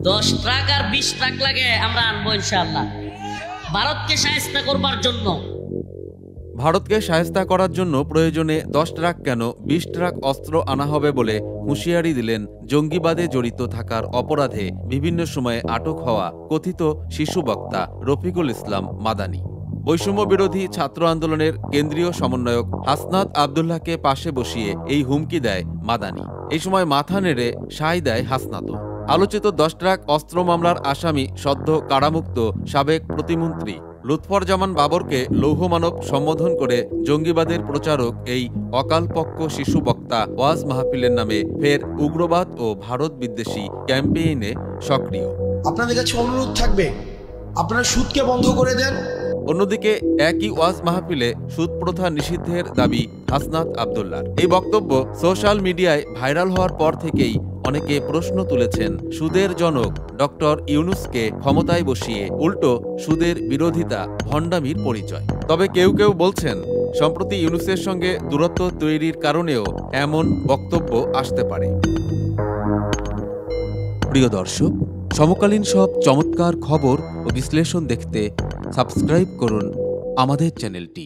10 truck আর 20 truck লাগে আমরা আনবো ইনশাআল্লাহ ভারতকে শায়েস্তা করবার জন্য। ভারতকে শায়েস্তা করার জন্য প্রয়োজনে 10 ট্রাক কেন 20 ট্রাক অস্ত্র আনা হবে বলে হুঁশিয়ারি দিলেন জঙ্গিবাদে জড়িত থাকার অপরাধে বিভিন্ন সময়ে আটক হওয়া কথিত শিশু বক্তা রফিকুল ইসলাম মাদানী। বৈষম্য বিরোধী ছাত্র আন্দোলনের কেন্দ্রীয় সমন্বয়ক হাসনাত আবদুল্লাহকে পাশে বসিয়ে এই হুমকি দেয় মাদানী। এই সময় মাথা নেড়ে সায় দেয় হাসনাতও। আলোচিত 10 ট্রাক অস্ত্র মামলার আসামি সদ্য কারামুক্ত সাবেক প্রতিমন্ত্রী লুৎফরজামান বাবরকে লৌহমানব সম্বোধন করে জঙ্গিবাদের প্রচারক এই অকালপক্ষ শিশু বক্তা ওয়াজ মাহফিলের নামে ফের উগ্রবাদ ও ভারত বিদ্বেষী ক্যাম্পেইনে সক্রিয়। আপনাদের কাছে অনুরোধ থাকবে, আপনারা সুদকে বন্ধ করে দেন। অন্যদিকে একই ওয়াজ মাহফিলে সুদ প্রথা নিষিদ্ধের দাবি হাসনাত আবদুল্লাহর। এই বক্তব্য সোশ্যাল মিডিয়ায় ভাইরাল হওয়ার পর থেকেই অনেকে প্রশ্ন তুলেছেন সুদের জনক ডক্টর ইউনূসকে ক্ষমতায় বসিয়ে উল্টো সুদের বিরোধিতা ভণ্ডামির পরিচয়। তবে কেউ কেউ বলছেন সম্প্রতি ইউনূসের সঙ্গে দূরত্ব তৈরির কারণেও এমন বক্তব্য আসতে পারে। প্রিয় দর্শক, সমকালীন সব চমৎকার খবর ও বিশ্লেষণ দেখতে সাবস্ক্রাইব করুন আমাদের চ্যানেলটি।